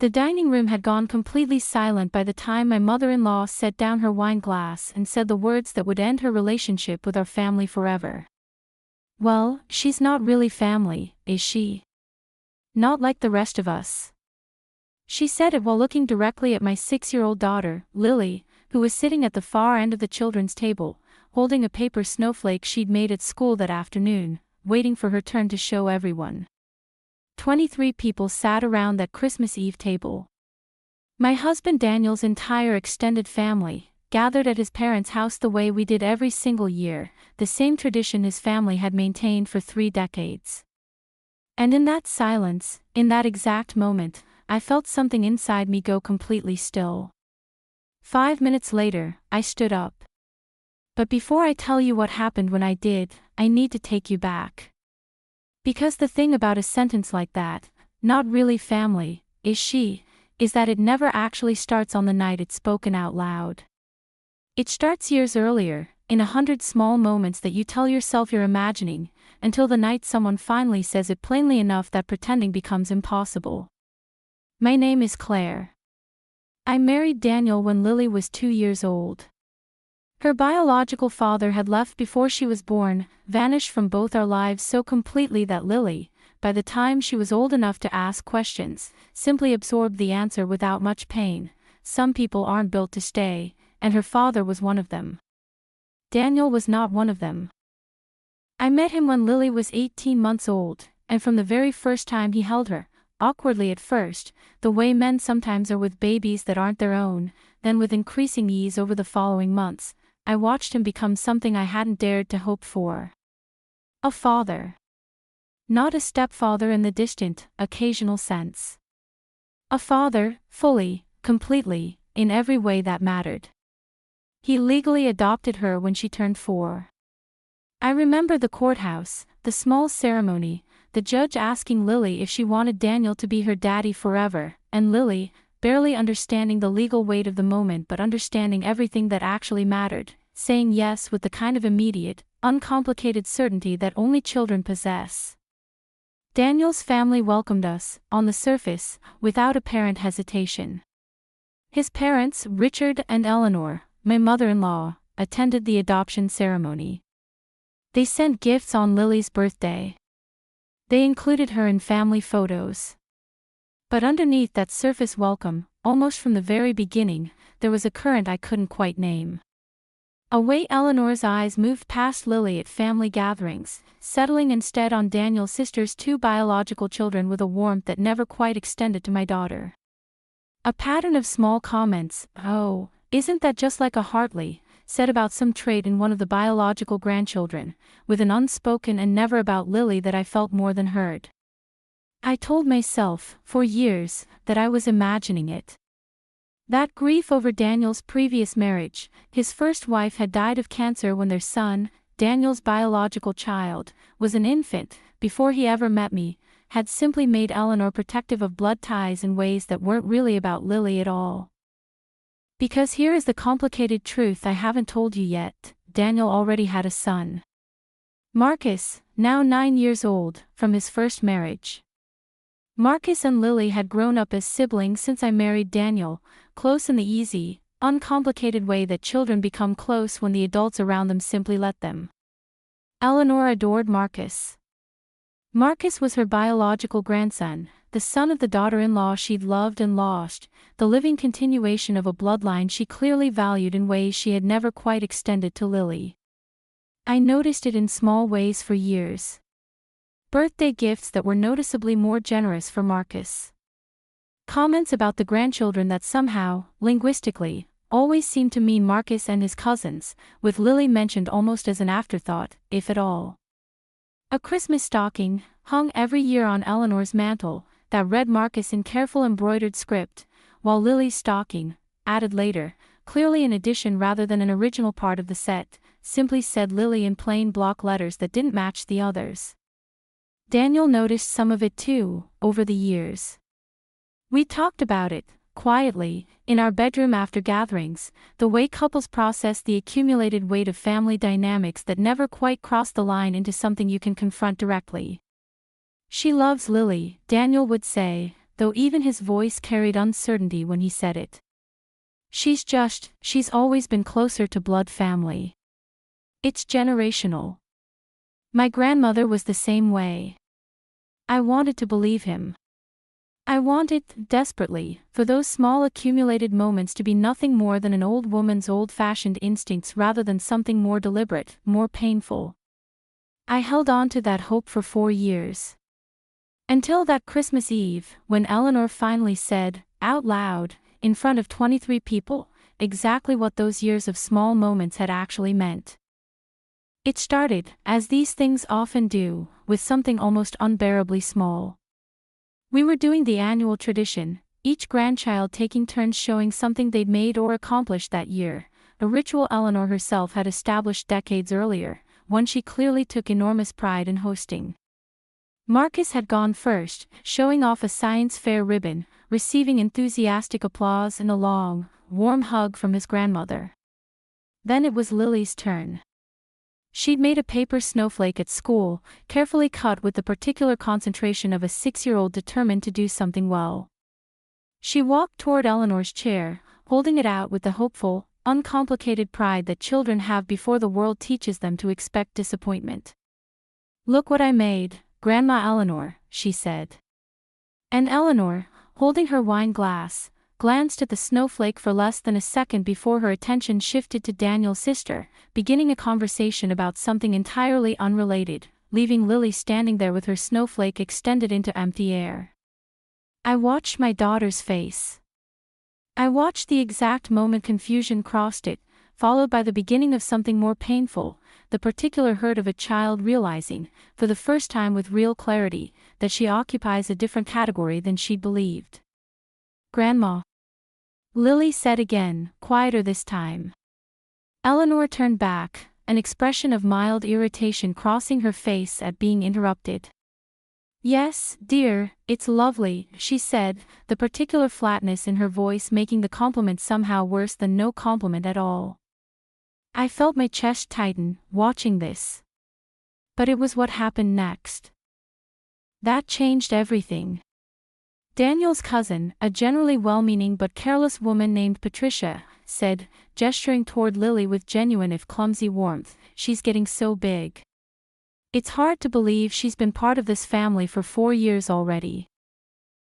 The dining room had gone completely silent by the time my mother-in-law set down her wine glass and said the words that would end her relationship with our family forever. "Well, she's not really family, is she? Not like the rest of us." She said it while looking directly at my 6-year-old daughter, Lily, who was sitting at the far end of the children's table, holding a paper snowflake she'd made at school that afternoon, waiting for her turn to show everyone. 23 people sat around that Christmas Eve table. My husband Daniel's entire extended family, gathered at his parents' house the way we did every single year, the same tradition his family had maintained for 3 decades. And in that silence, in that exact moment, I felt something inside me go completely still. 5 minutes later, I stood up. But before I tell you what happened when I did, I need to take you back. Because the thing about a sentence like that, "not really family, is she," is that it never actually starts on the night it's spoken out loud. It starts years earlier, in 100 small moments that you tell yourself you're imagining, until the night someone finally says it plainly enough that pretending becomes impossible. My name is Claire. I married Daniel when Lily was 2 years old. Her biological father had left before she was born, vanished from both our lives so completely that Lily, by the time she was old enough to ask questions, simply absorbed the answer without much pain. Some people aren't built to stay, and her father was one of them. Daniel was not one of them. I met him when Lily was 18 months old, and from the very first time he held her, awkwardly at first, the way men sometimes are with babies that aren't their own, then with increasing ease over the following months, I watched him become something I hadn't dared to hope for. A father. Not a stepfather in the distant, occasional sense. A father, fully, completely, in every way that mattered. He legally adopted her when she turned 4. I remember the courthouse, the small ceremony, the judge asking Lily if she wanted Daniel to be her daddy forever, and Lily, barely understanding the legal weight of the moment but understanding everything that actually mattered, saying yes with the kind of immediate, uncomplicated certainty that only children possess. Daniel's family welcomed us, on the surface, without apparent hesitation. His parents, Richard and Eleanor, my mother-in-law, attended the adoption ceremony. They sent gifts on Lily's birthday. They included her in family photos. But underneath that surface welcome, almost from the very beginning, there was a current I couldn't quite name. A way Eleanor's eyes moved past Lily at family gatherings, settling instead on Daniel's sister's 2 biological children with a warmth that never quite extended to my daughter. A pattern of small comments, "Oh, isn't that just like a Hartley," said about some trait in one of the biological grandchildren, with an unspoken and never about Lily that I felt more than heard. I told myself, for years, that I was imagining it. That grief over Daniel's previous marriage, his first wife had died of cancer when their son, Daniel's biological child, was an infant, before he ever met me, had simply made Eleanor protective of blood ties in ways that weren't really about Lily at all. Because here is the complicated truth I haven't told you yet, Daniel already had a son. Marcus, now 9 years old, from his first marriage. Marcus and Lily had grown up as siblings since I married Daniel, close in the easy, uncomplicated way that children become close when the adults around them simply let them. Eleanor adored Marcus. Marcus was her biological grandson, the son of the daughter-in-law she'd loved and lost, the living continuation of a bloodline she clearly valued in ways she had never quite extended to Lily. I noticed it in small ways for years. Birthday gifts that were noticeably more generous for Marcus. Comments about the grandchildren that somehow, linguistically, always seemed to mean Marcus and his cousins, with Lily mentioned almost as an afterthought, if at all. A Christmas stocking, hung every year on Eleanor's mantel, that read Marcus in careful embroidered script, while Lily's stocking, added later, clearly an addition rather than an original part of the set, simply said Lily in plain block letters that didn't match the others. Daniel noticed some of it too, over the years. We talked about it, quietly, in our bedroom after gatherings, the way couples process the accumulated weight of family dynamics that never quite cross the line into something you can confront directly. "She loves Lily," Daniel would say, though even his voice carried uncertainty when he said it. She's always been closer to blood family. It's generational. My grandmother was the same way. I wanted to believe him. I wanted, desperately, for those small accumulated moments to be nothing more than an old woman's old-fashioned instincts rather than something more deliberate, more painful. I held on to that hope for 4 years. Until that Christmas Eve, when Eleanor finally said, out loud, in front of 23 people, exactly what those years of small moments had actually meant. It started, as these things often do, with something almost unbearably small. We were doing the annual tradition, each grandchild taking turns showing something they'd made or accomplished that year, a ritual Eleanor herself had established decades earlier, one she clearly took enormous pride in hosting. Marcus had gone first, showing off a science fair ribbon, receiving enthusiastic applause and a long, warm hug from his grandmother. Then it was Lily's turn. She'd made a paper snowflake at school, carefully cut with the particular concentration of a 6-year-old determined to do something well. She walked toward Eleanor's chair, holding it out with the hopeful, uncomplicated pride that children have before the world teaches them to expect disappointment. Look what I made, Grandma Eleanor, she said. And Eleanor, holding her wine glass, glanced at the snowflake for less than a second before her attention shifted to Daniel's sister, beginning a conversation about something entirely unrelated, leaving Lily standing there with her snowflake extended into empty air. I watched my daughter's face. I watched the exact moment confusion crossed it, followed by the beginning of something more painful, the particular hurt of a child realizing, for the first time with real clarity, that she occupies a different category than she'd believed. Grandma, Lily said again, quieter this time. Eleanor turned back, an expression of mild irritation crossing her face at being interrupted. Yes, dear, it's lovely, she said, the particular flatness in her voice making the compliment somehow worse than no compliment at all. I felt my chest tighten, watching this. But it was what happened next. That changed everything. Daniel's cousin, a generally well-meaning but careless woman named Patricia, said, gesturing toward Lily with genuine if clumsy warmth, she's getting so big. It's hard to believe she's been part of this family for 4 years already.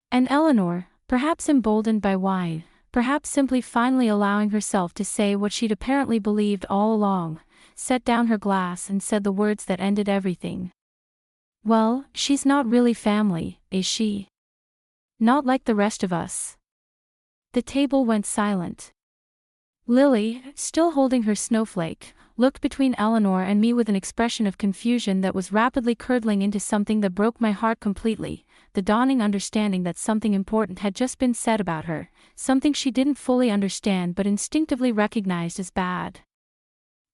And Eleanor, perhaps emboldened by wine, perhaps simply finally allowing herself to say what she'd apparently believed all along, set down her glass and said the words that ended everything. Well, she's not really family, is she? Not like the rest of us. The table went silent. Lily, still holding her snowflake, looked between Eleanor and me with an expression of confusion that was rapidly curdling into something that broke my heart completely, the dawning understanding that something important had just been said about her, something she didn't fully understand but instinctively recognized as bad.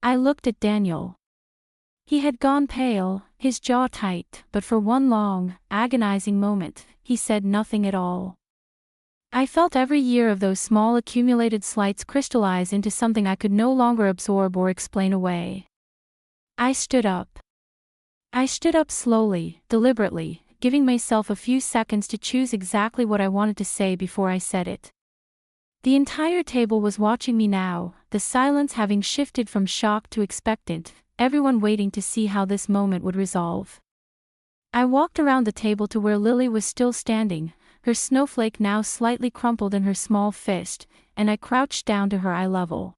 I looked at Daniel. He had gone pale, his jaw tight, but for one long, agonizing moment, he said nothing at all. I felt every year of those small accumulated slights crystallize into something I could no longer absorb or explain away. I stood up. I stood up slowly, deliberately, giving myself a few seconds to choose exactly what I wanted to say before I said it. The entire table was watching me now, the silence having shifted from shock to expectant, everyone waiting to see how this moment would resolve. I walked around the table to where Lily was still standing, her snowflake now slightly crumpled in her small fist, and I crouched down to her eye level.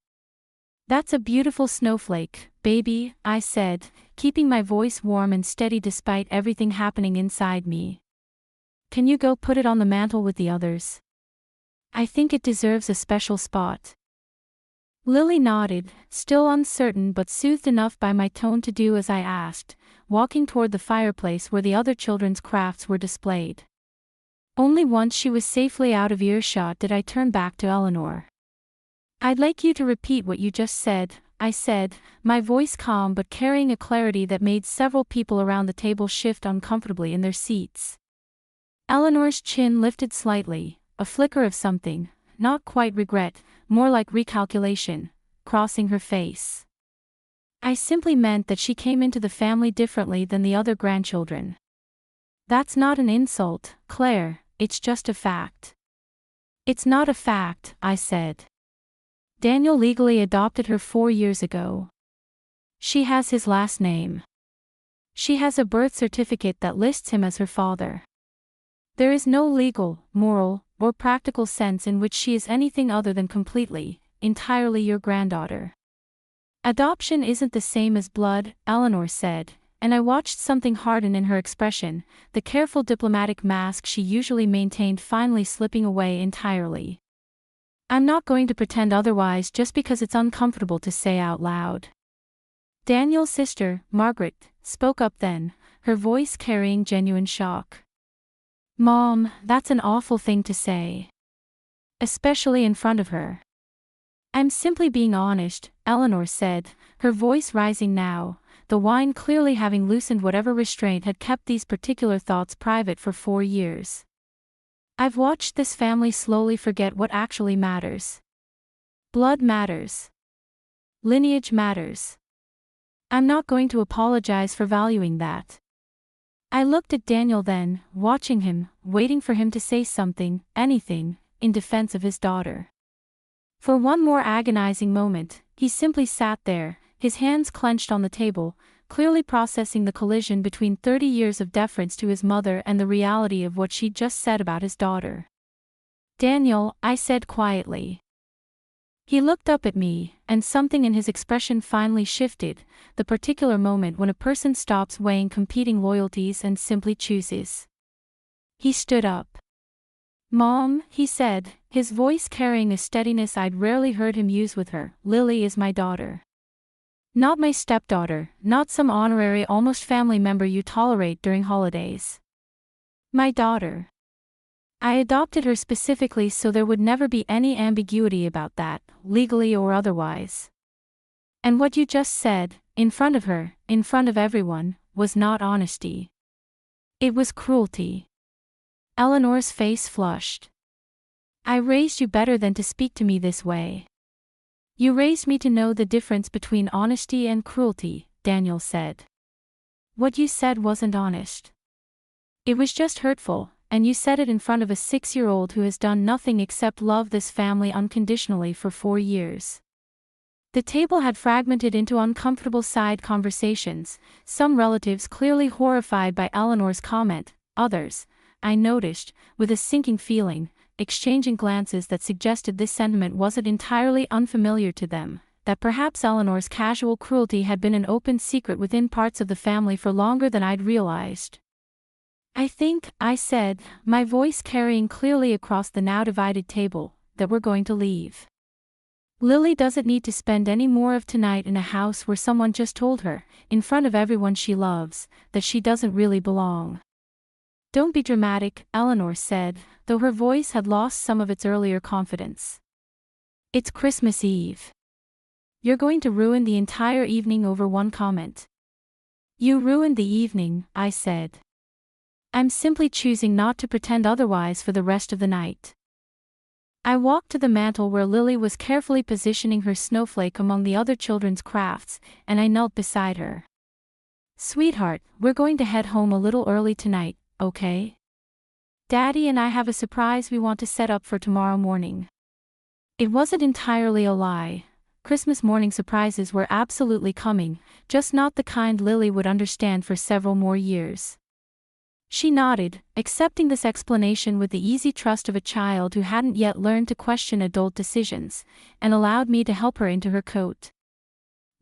That's a beautiful snowflake, baby, I said, keeping my voice warm and steady despite everything happening inside me. Can you go put it on the mantel with the others? I think it deserves a special spot. Lily nodded, still uncertain but soothed enough by my tone to do as I asked, walking toward the fireplace where the other children's crafts were displayed. Only once she was safely out of earshot did I turn back to Eleanor. I'd like you to repeat what you just said, I said, my voice calm but carrying a clarity that made several people around the table shift uncomfortably in their seats. Eleanor's chin lifted slightly, a flicker of something, not quite regret, more like recalculation, crossing her face. I simply meant that she came into the family differently than the other grandchildren. That's not an insult, Claire, it's just a fact. It's not a fact, I said. Daniel legally adopted her 4 years ago. She has his last name. She has a birth certificate that lists him as her father. There is no legal, moral, or practical sense in which she is anything other than completely, entirely your granddaughter. Adoption isn't the same as blood, Eleanor said, and I watched something harden in her expression, the careful diplomatic mask she usually maintained finally slipping away entirely. I'm not going to pretend otherwise just because it's uncomfortable to say out loud. Daniel's sister, Margaret, spoke up then, her voice carrying genuine shock. Mom, that's an awful thing to say. Especially in front of her. I'm simply being honest, Eleanor said, her voice rising now, the wine clearly having loosened whatever restraint had kept these particular thoughts private for 4 years. I've watched this family slowly forget what actually matters. Blood matters. Lineage matters. I'm not going to apologize for valuing that. I looked at Daniel then, watching him, waiting for him to say something, anything, in defense of his daughter. For one more agonizing moment, he simply sat there, his hands clenched on the table, clearly processing the collision between 30 years of deference to his mother and the reality of what she'd just said about his daughter. Daniel, I said quietly. He looked up at me, and something in his expression finally shifted, the particular moment when a person stops weighing competing loyalties and simply chooses. He stood up. Mom, he said, his voice carrying a steadiness I'd rarely heard him use with her, Lily is my daughter. Not my stepdaughter, not some honorary almost family member you tolerate during holidays. My daughter. I adopted her specifically so there would never be any ambiguity about that, legally or otherwise. And what you just said, in front of her, in front of everyone, was not honesty. It was cruelty. Eleanor's face flushed. I raised you better than to speak to me this way. You raised me to know the difference between honesty and cruelty, Daniel said. What you said wasn't honest. It was just hurtful, and you said it in front of a 6-year-old who has done nothing except love this family unconditionally for 4 years. The table had fragmented into uncomfortable side conversations, some relatives clearly horrified by Eleanor's comment, others, I noticed, with a sinking feeling, exchanging glances that suggested this sentiment wasn't entirely unfamiliar to them, that perhaps Eleanor's casual cruelty had been an open secret within parts of the family for longer than I'd realized. I think, I said, my voice carrying clearly across the now divided table, that we're going to leave. Lily doesn't need to spend any more of tonight in a house where someone just told her, in front of everyone she loves, that she doesn't really belong. Don't be dramatic, Eleanor said, though her voice had lost some of its earlier confidence. It's Christmas Eve. You're going to ruin the entire evening over one comment. You ruined the evening, I said. I'm simply choosing not to pretend otherwise for the rest of the night. I walked to the mantel where Lily was carefully positioning her snowflake among the other children's crafts, and I knelt beside her. Sweetheart, we're going to head home a little early tonight, okay? Daddy and I have a surprise we want to set up for tomorrow morning. It wasn't entirely a lie. Christmas morning surprises were absolutely coming, just not the kind Lily would understand for several more years. She nodded, accepting this explanation with the easy trust of a child who hadn't yet learned to question adult decisions, and allowed me to help her into her coat.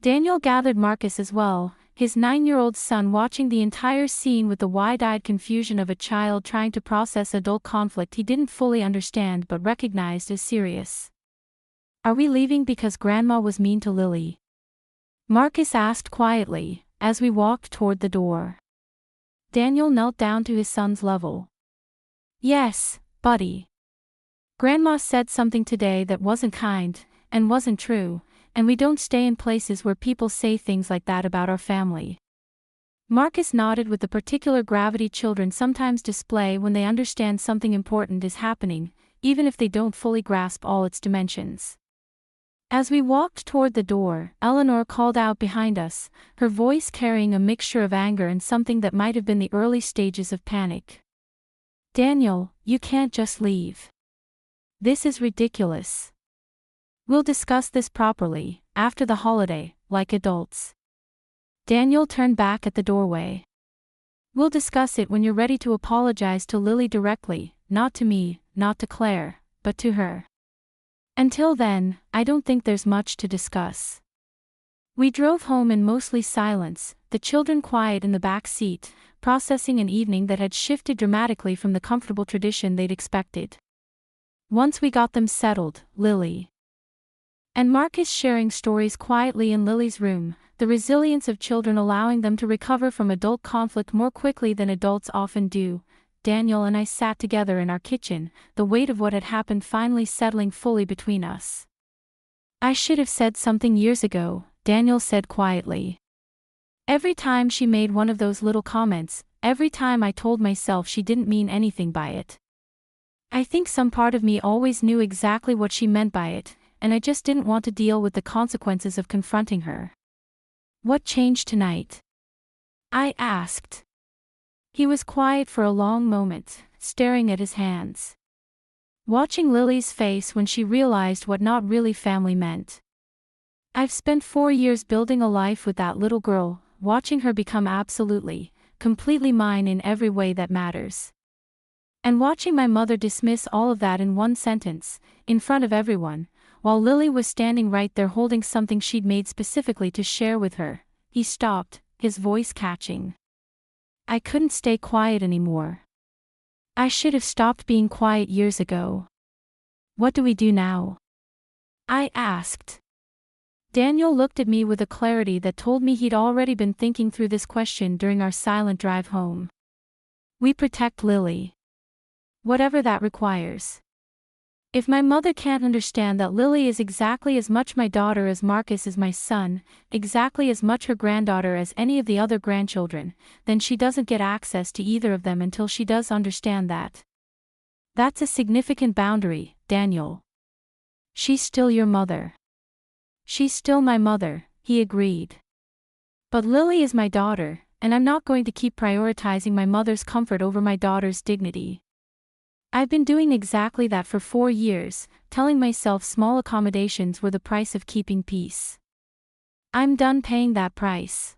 Daniel gathered Marcus as well, his 9-year-old son watching the entire scene with the wide-eyed confusion of a child trying to process adult conflict he didn't fully understand but recognized as serious. Are we leaving because Grandma was mean to Lily? Marcus asked quietly, as we walked toward the door. Daniel knelt down to his son's level. Yes, buddy. Grandma said something today that wasn't kind, and wasn't true, and we don't stay in places where people say things like that about our family. Marcus nodded with the particular gravity children sometimes display when they understand something important is happening, even if they don't fully grasp all its dimensions. As we walked toward the door, Eleanor called out behind us, her voice carrying a mixture of anger and something that might have been the early stages of panic. Daniel, you can't just leave. This is ridiculous. We'll discuss this properly, after the holiday, like adults. Daniel turned back at the doorway. We'll discuss it when you're ready to apologize to Lily directly, not to me, not to Claire, but to her. Until then, I don't think there's much to discuss. We drove home in mostly silence, the children quiet in the back seat, processing an evening that had shifted dramatically from the comfortable tradition they'd expected. Once we got them settled, Lily and Marcus sharing stories quietly in Lily's room, the resilience of children allowing them to recover from adult conflict more quickly than adults often do, Daniel and I sat together in our kitchen, the weight of what had happened finally settling fully between us. I should have said something years ago, Daniel said quietly. Every time she made one of those little comments, every time I told myself she didn't mean anything by it. I think some part of me always knew exactly what she meant by it, and I just didn't want to deal with the consequences of confronting her. What changed tonight? I asked. He was quiet for a long moment, staring at his hands. Watching Lily's face when she realized what not really family meant. I've spent 4 years building a life with that little girl, watching her become absolutely, completely mine in every way that matters. And watching my mother dismiss all of that in one sentence, in front of everyone, while Lily was standing right there holding something she'd made specifically to share with her. He stopped, his voice catching. I couldn't stay quiet anymore. I should have stopped being quiet years ago. What do we do now? I asked. Daniel looked at me with a clarity that told me he'd already been thinking through this question during our silent drive home. We protect Lily. Whatever that requires. If my mother can't understand that Lily is exactly as much my daughter as Marcus is my son, exactly as much her granddaughter as any of the other grandchildren, then she doesn't get access to either of them until she does understand that. That's a significant boundary, Daniel. She's still your mother. She's still my mother, he agreed. But Lily is my daughter, and I'm not going to keep prioritizing my mother's comfort over my daughter's dignity. I've been doing exactly that for 4 years, telling myself small accommodations were the price of keeping peace. I'm done paying that price.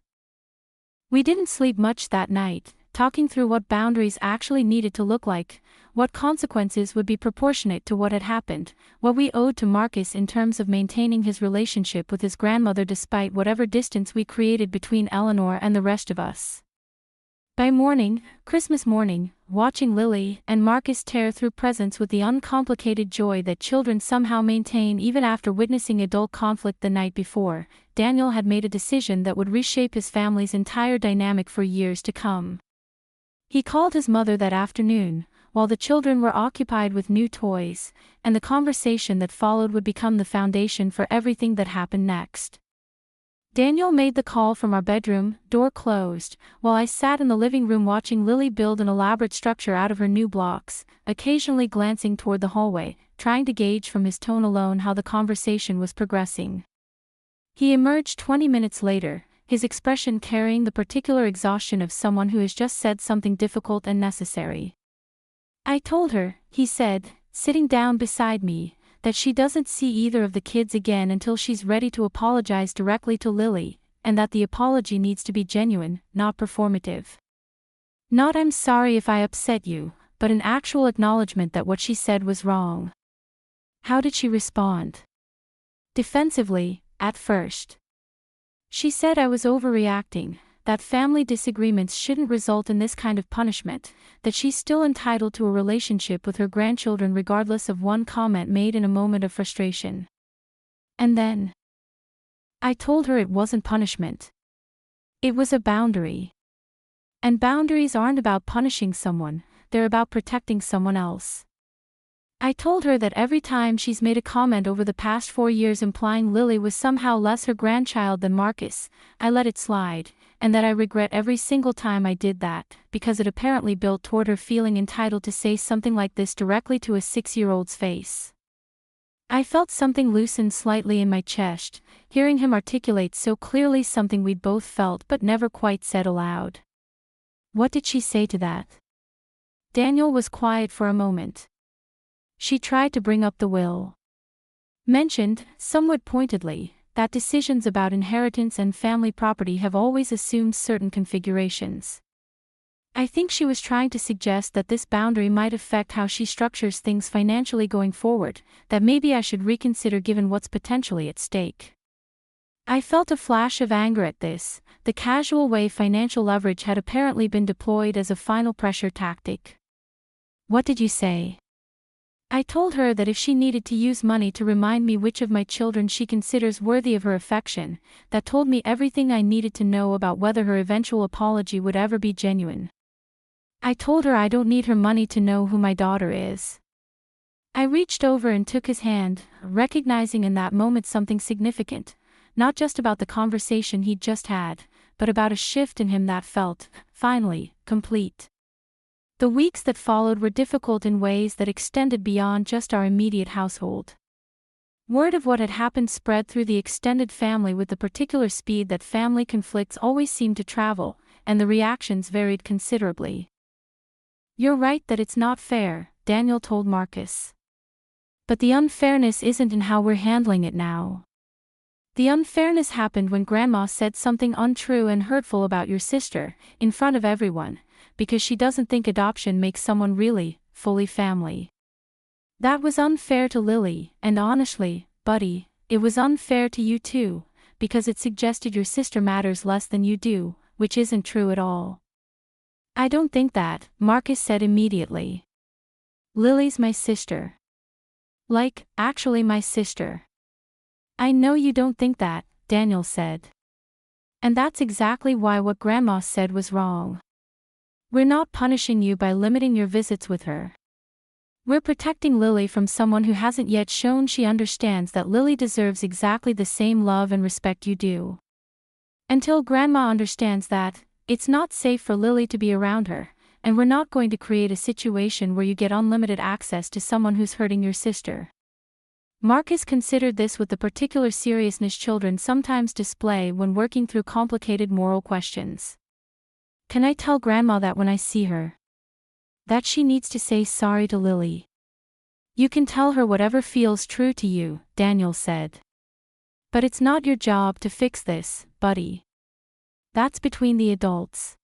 We didn't sleep much that night, talking through what boundaries actually needed to look like, what consequences would be proportionate to what had happened, what we owed to Marcus in terms of maintaining his relationship with his grandmother despite whatever distance we created between Eleanor and the rest of us. By morning, Christmas morning, watching Lily and Marcus tear through presents with the uncomplicated joy that children somehow maintain even after witnessing adult conflict the night before, Daniel had made a decision that would reshape his family's entire dynamic for years to come. He called his mother that afternoon, while the children were occupied with new toys, and the conversation that followed would become the foundation for everything that happened next. Daniel made the call from our bedroom, door closed, while I sat in the living room watching Lily build an elaborate structure out of her new blocks, occasionally glancing toward the hallway, trying to gauge from his tone alone how the conversation was progressing. He emerged 20 minutes later, his expression carrying the particular exhaustion of someone who has just said something difficult and necessary. I told her, he said, sitting down beside me, that she doesn't see either of the kids again until she's ready to apologize directly to Lily, and that the apology needs to be genuine, not performative. Not "I'm sorry if I upset you," but an actual acknowledgement that what she said was wrong. How did she respond? Defensively, at first. She said I was overreacting, that family disagreements shouldn't result in this kind of punishment, that she's still entitled to a relationship with her grandchildren regardless of one comment made in a moment of frustration. And then I told her it wasn't punishment. It was a boundary. And boundaries aren't about punishing someone, they're about protecting someone else. I told her that every time she's made a comment over the past 4 years implying Lily was somehow less her grandchild than Marcus, I let it slide, and that I regret every single time I did that, because it apparently built toward her feeling entitled to say something like this directly to a 6-year-old's face. I felt something loosen slightly in my chest, hearing him articulate so clearly something we'd both felt but never quite said aloud. What did she say to that? Daniel was quiet for a moment. She tried to bring up the will. Mentioned, somewhat pointedly, that decisions about inheritance and family property have always assumed certain configurations. I think she was trying to suggest that this boundary might affect how she structures things financially going forward, that maybe I should reconsider given what's potentially at stake. I felt a flash of anger at this, the casual way financial leverage had apparently been deployed as a final pressure tactic. What did you say? I told her that if she needed to use money to remind me which of my children she considers worthy of her affection, that told me everything I needed to know about whether her eventual apology would ever be genuine. I told her I don't need her money to know who my daughter is. I reached over and took his hand, recognizing in that moment something significant, not just about the conversation he'd just had, but about a shift in him that felt, finally, complete. The weeks that followed were difficult in ways that extended beyond just our immediate household. Word of what had happened spread through the extended family with the particular speed that family conflicts always seem to travel, and the reactions varied considerably. You're right that it's not fair, Daniel told Marcus. But the unfairness isn't in how we're handling it now. The unfairness happened when Grandma said something untrue and hurtful about your sister, in front of everyone, because she doesn't think adoption makes someone really, fully family. That was unfair to Lily, and honestly, buddy, it was unfair to you too, because it suggested your sister matters less than you do, which isn't true at all. I don't think that, Marcus said immediately. Lily's my sister. Like, actually my sister. I know you don't think that, Daniel said. And that's exactly why what Grandma said was wrong. We're not punishing you by limiting your visits with her. We're protecting Lily from someone who hasn't yet shown she understands that Lily deserves exactly the same love and respect you do. Until Grandma understands that, it's not safe for Lily to be around her, and we're not going to create a situation where you get unlimited access to someone who's hurting your sister. Marcus considered this with the particular seriousness children sometimes display when working through complicated moral questions. Can I tell Grandma that when I see her? That she needs to say sorry to Lily. You can tell her whatever feels true to you, Daniel said. But it's not your job to fix this, buddy. That's between the adults.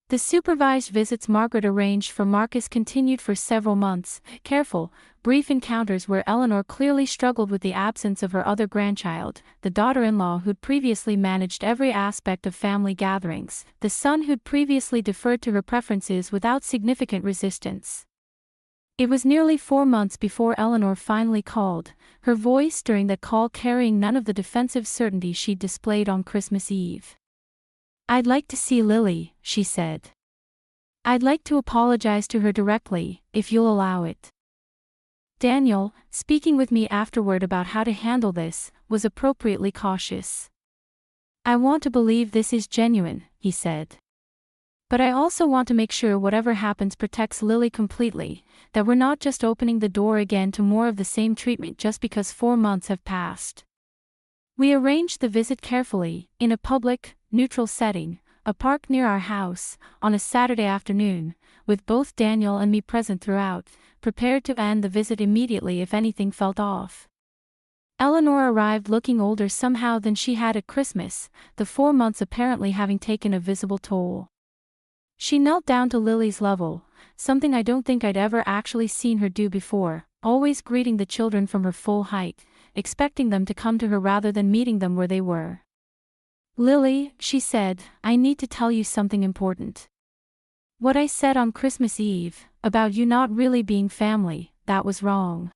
The supervised visits Margaret arranged for Marcus continued for several months, careful, brief encounters where Eleanor clearly struggled with the absence of her other grandchild, the daughter-in-law who'd previously managed every aspect of family gatherings, the son who'd previously deferred to her preferences without significant resistance. It was nearly 4 months before Eleanor finally called, her voice during that call carrying none of the defensive certainty she'd displayed on Christmas Eve. I'd like to see Lily, she said. I'd like to apologize to her directly, if you'll allow it. Daniel, speaking with me afterward about how to handle this, was appropriately cautious. I want to believe this is genuine, he said. But I also want to make sure whatever happens protects Lily completely, that we're not just opening the door again to more of the same treatment just because 4 months have passed. We arranged the visit carefully, in a public, neutral setting, a park near our house, on a Saturday afternoon, with both Daniel and me present throughout, prepared to end the visit immediately if anything felt off. Eleanor arrived looking older somehow than she had at Christmas, the 4 months apparently having taken a visible toll. She knelt down to Lily's level, something I don't think I'd ever actually seen her do before, always greeting the children from her full height, expecting them to come to her rather than meeting them where they were. Lily, she said, I need to tell you something important. What I said on Christmas Eve, about you not really being family, that was wrong.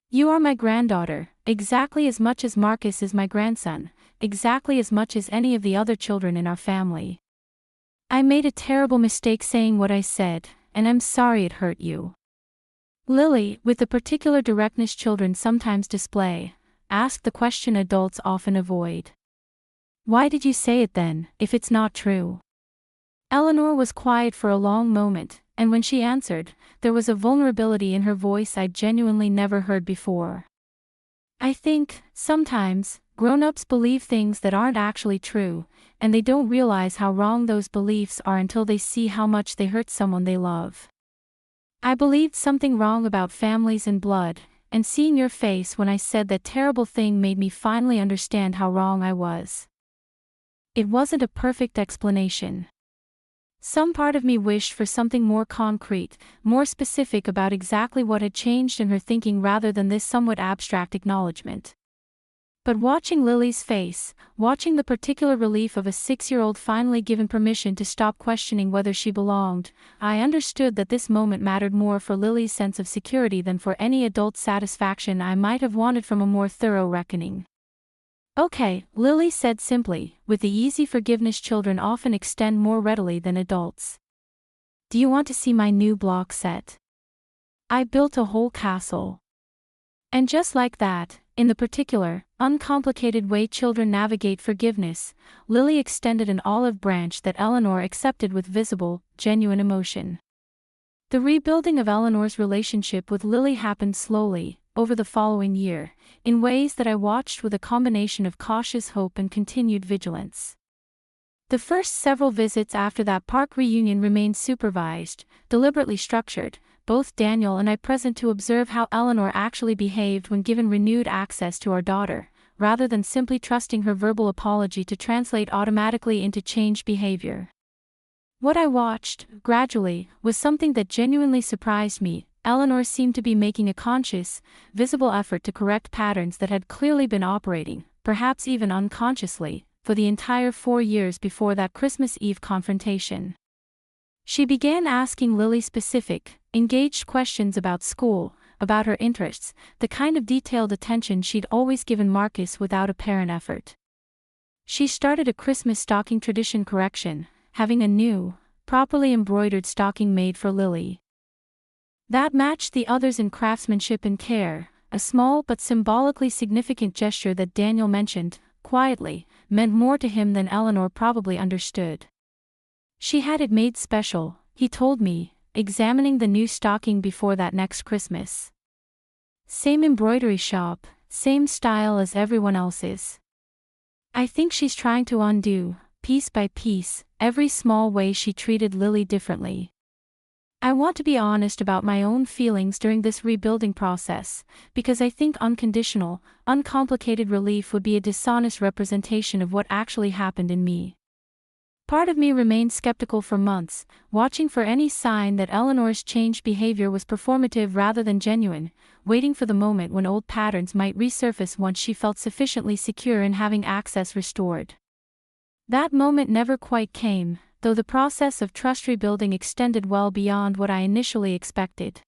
You are my granddaughter, exactly as much as Marcus is my grandson, exactly as much as any of the other children in our family. I made a terrible mistake saying what I said, and I'm sorry it hurt you. Lily, with the particular directness children sometimes display, asked the question adults often avoid. Why did you say it then, if it's not true? Eleanor was quiet for a long moment, and when she answered, there was a vulnerability in her voice I'd genuinely never heard before. I think, sometimes, grown-ups believe things that aren't actually true, and they don't realize how wrong those beliefs are until they see how much they hurt someone they love. I believed something wrong about families and blood, and seeing your face when I said that terrible thing made me finally understand how wrong I was. It wasn't a perfect explanation. Some part of me wished for something more concrete, more specific about exactly what had changed in her thinking rather than this somewhat abstract acknowledgement. But watching Lily's face, watching the particular relief of a 6-year-old finally given permission to stop questioning whether she belonged, I understood that this moment mattered more for Lily's sense of security than for any adult satisfaction I might have wanted from a more thorough reckoning. Okay, Lily said simply, with the easy forgiveness children often extend more readily than adults. Do you want to see my new block set? I built a whole castle. And just like that, in the particular, uncomplicated way children navigate forgiveness, Lily extended an olive branch that Eleanor accepted with visible, genuine emotion. The rebuilding of Eleanor's relationship with Lily happened slowly, over the following year, in ways that I watched with a combination of cautious hope and continued vigilance. The first several visits after that park reunion remained supervised, deliberately structured, both Daniel and I present to observe how Eleanor actually behaved when given renewed access to our daughter, rather than simply trusting her verbal apology to translate automatically into changed behavior. What I watched, gradually, was something that genuinely surprised me. Eleanor seemed to be making a conscious, visible effort to correct patterns that had clearly been operating, perhaps even unconsciously, for the entire 4 years before that Christmas Eve confrontation. She began asking Lily specific, engaged questions about school, about her interests, the kind of detailed attention she'd always given Marcus without apparent effort. She started a Christmas stocking tradition correction, having a new, properly embroidered stocking made for Lily. That matched the others in craftsmanship and care, a small but symbolically significant gesture that Daniel mentioned, quietly, meant more to him than Eleanor probably understood. She had it made special, he told me, examining the new stocking before that next Christmas. Same embroidery shop, same style as everyone else's. I think she's trying to undo, piece by piece, every small way she treated Lily differently. I want to be honest about my own feelings during this rebuilding process, because I think unconditional, uncomplicated relief would be a dishonest representation of what actually happened in me. Part of me remained skeptical for months, watching for any sign that Eleanor's changed behavior was performative rather than genuine, waiting for the moment when old patterns might resurface once she felt sufficiently secure in having access restored. That moment never quite came, though the process of trust rebuilding extended well beyond what I initially expected.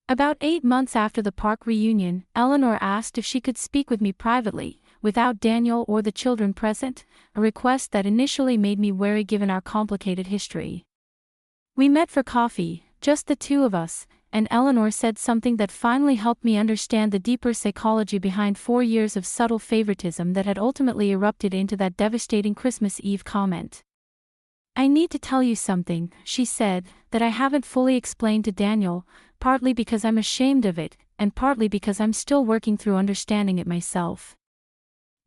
About 8 months after the park reunion, Eleanor asked if she could speak with me privately, without Daniel or the children present, a request that initially made me wary given our complicated history. We met for coffee, just the two of us, and Eleanor said something that finally helped me understand the deeper psychology behind 4 years of subtle favoritism that had ultimately erupted into that devastating Christmas Eve comment. I need to tell you something, she said, that I haven't fully explained to Daniel, partly because I'm ashamed of it, and partly because I'm still working through understanding it myself.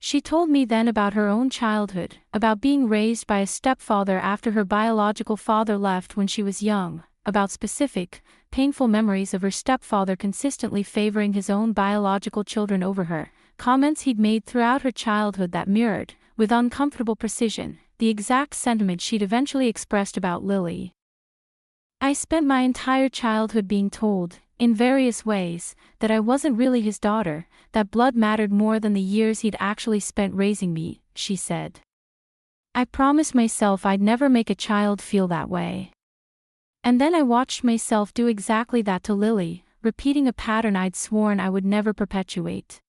She told me then about her own childhood, about being raised by a stepfather after her biological father left when she was young, about specific, painful memories of her stepfather consistently favoring his own biological children over her, comments he'd made throughout her childhood that mirrored, with uncomfortable precision, the exact sentiment she'd eventually expressed about Lily. I spent my entire childhood being told, in various ways, that I wasn't really his daughter, that blood mattered more than the years he'd actually spent raising me, she said. I promised myself I'd never make a child feel that way. And then I watched myself do exactly that to Lily, repeating a pattern I'd sworn I would never perpetuate.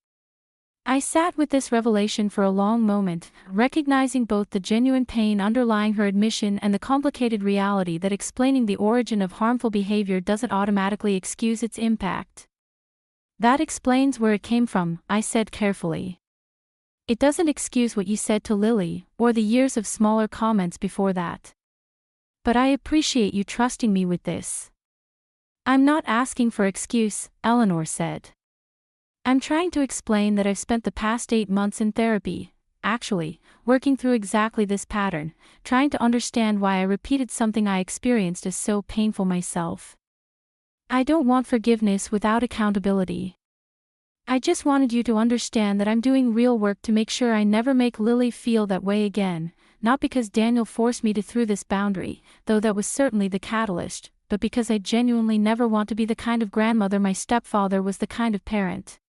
I sat with this revelation for a long moment, recognizing both the genuine pain underlying her admission and the complicated reality that explaining the origin of harmful behavior doesn't automatically excuse its impact. That explains where it came from, I said carefully. It doesn't excuse what you said to Lily, or the years of smaller comments before that. But I appreciate you trusting me with this. I'm not asking for excuse, Eleanor said. I'm trying to explain that I've spent the past 8 months in therapy, actually, working through exactly this pattern, trying to understand why I repeated something I experienced as so painful myself. I don't want forgiveness without accountability. I just wanted you to understand that I'm doing real work to make sure I never make Lily feel that way again, not because Daniel forced me to through this boundary, though that was certainly the catalyst, but because I genuinely never want to be the kind of grandmother my stepfather was the kind of parent.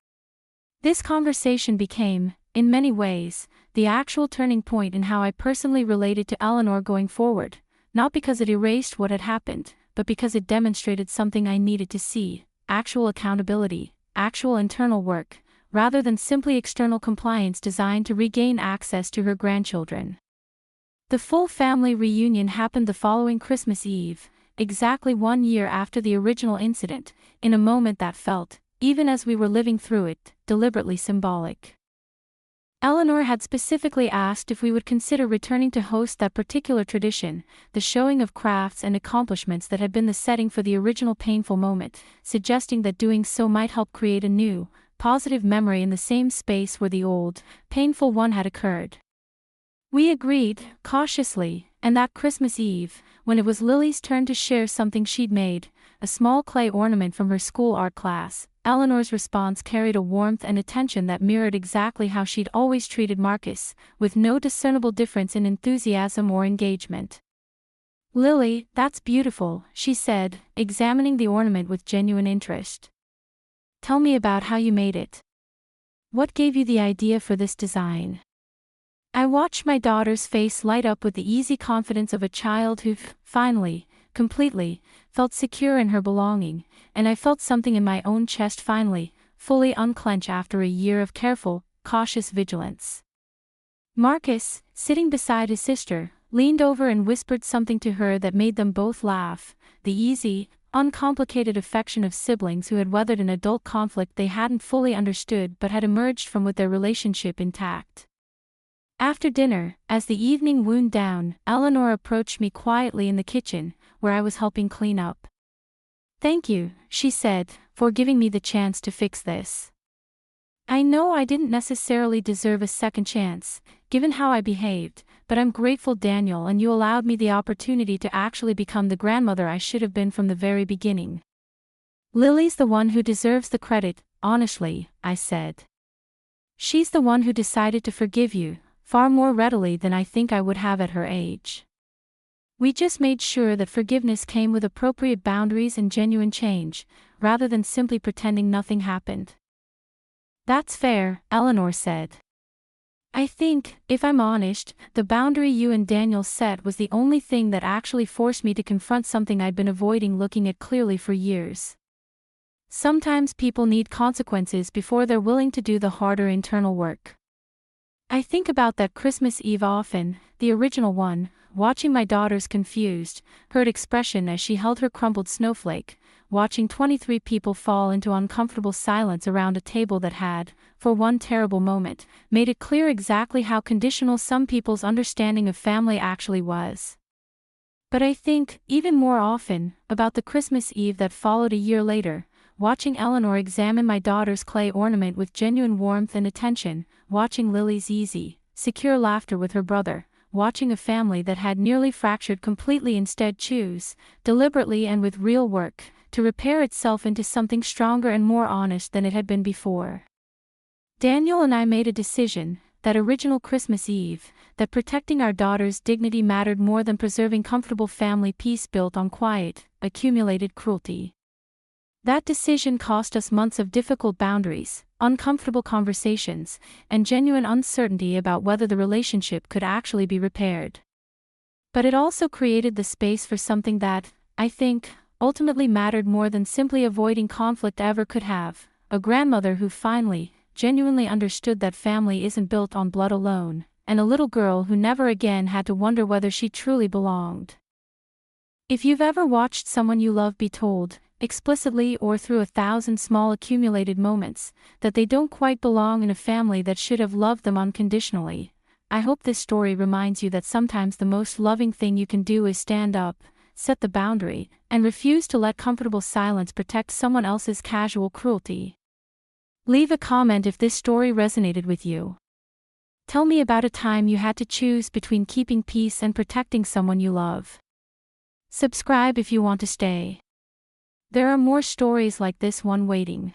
This conversation became, in many ways, the actual turning point in how I personally related to Eleanor going forward, not because it erased what had happened, but because it demonstrated something I needed to see: actual accountability, actual internal work, rather than simply external compliance designed to regain access to her grandchildren. The full family reunion happened the following Christmas Eve, exactly 1 year after the original incident, in a moment that felt, even as we were living through it, deliberately symbolic. Eleanor had specifically asked if we would consider returning to host that particular tradition, the showing of crafts and accomplishments that had been the setting for the original painful moment, suggesting that doing so might help create a new, positive memory in the same space where the old, painful one had occurred. We agreed, cautiously, and that Christmas Eve, when it was Lily's turn to share something she'd made, a small clay ornament from her school art class, Eleanor's response carried a warmth and attention that mirrored exactly how she'd always treated Marcus, with no discernible difference in enthusiasm or engagement. "Lily, that's beautiful," she said, examining the ornament with genuine interest. "Tell me about how you made it. What gave you the idea for this design?" I watched my daughter's face light up with the easy confidence of a child who, finally, completely, felt secure in her belonging, and I felt something in my own chest finally, fully unclench after a year of careful, cautious vigilance. Marcus, sitting beside his sister, leaned over and whispered something to her that made them both laugh, the easy, uncomplicated affection of siblings who had weathered an adult conflict they hadn't fully understood but had emerged from with their relationship intact. After dinner, as the evening wound down, Eleanor approached me quietly in the kitchen, where I was helping clean up. "Thank you," she said, "for giving me the chance to fix this. I know I didn't necessarily deserve a second chance, given how I behaved, but I'm grateful, Daniel, and you allowed me the opportunity to actually become the grandmother I should have been from the very beginning." "Lily's the one who deserves the credit, honestly," I said. "She's the one who decided to forgive you, far more readily than I think I would have at her age. We just made sure that forgiveness came with appropriate boundaries and genuine change, rather than simply pretending nothing happened." "That's fair," Eleanor said. "I think, if I'm honest, the boundary you and Daniel set was the only thing that actually forced me to confront something I'd been avoiding looking at clearly for years. Sometimes people need consequences before they're willing to do the harder internal work. I think about that Christmas Eve often, the original one, watching my daughter's confused, hurt expression as she held her crumpled snowflake, watching 23 people fall into uncomfortable silence around a table that had, for one terrible moment, made it clear exactly how conditional some people's understanding of family actually was. But I think, even more often, about the Christmas Eve that followed a year later, watching Eleanor examine my daughter's clay ornament with genuine warmth and attention, watching Lily's easy, secure laughter with her brother, watching a family that had nearly fractured completely instead choose, deliberately and with real work, to repair itself into something stronger and more honest than it had been before. Daniel and I made a decision, that original Christmas Eve, that protecting our daughter's dignity mattered more than preserving comfortable family peace built on quiet, accumulated cruelty. That decision cost us months of difficult boundaries, uncomfortable conversations, and genuine uncertainty about whether the relationship could actually be repaired. But it also created the space for something that, I think, ultimately mattered more than simply avoiding conflict ever could have: a grandmother who finally, genuinely understood that family isn't built on blood alone, and a little girl who never again had to wonder whether she truly belonged. If you've ever watched someone you love be told, explicitly or through 1,000 small accumulated moments, that they don't quite belong in a family that should have loved them unconditionally, I hope this story reminds you that sometimes the most loving thing you can do is stand up, set the boundary, and refuse to let comfortable silence protect someone else's casual cruelty. Leave a comment if this story resonated with you. Tell me about a time you had to choose between keeping peace and protecting someone you love. Subscribe if you want to stay. There are more stories like this one waiting.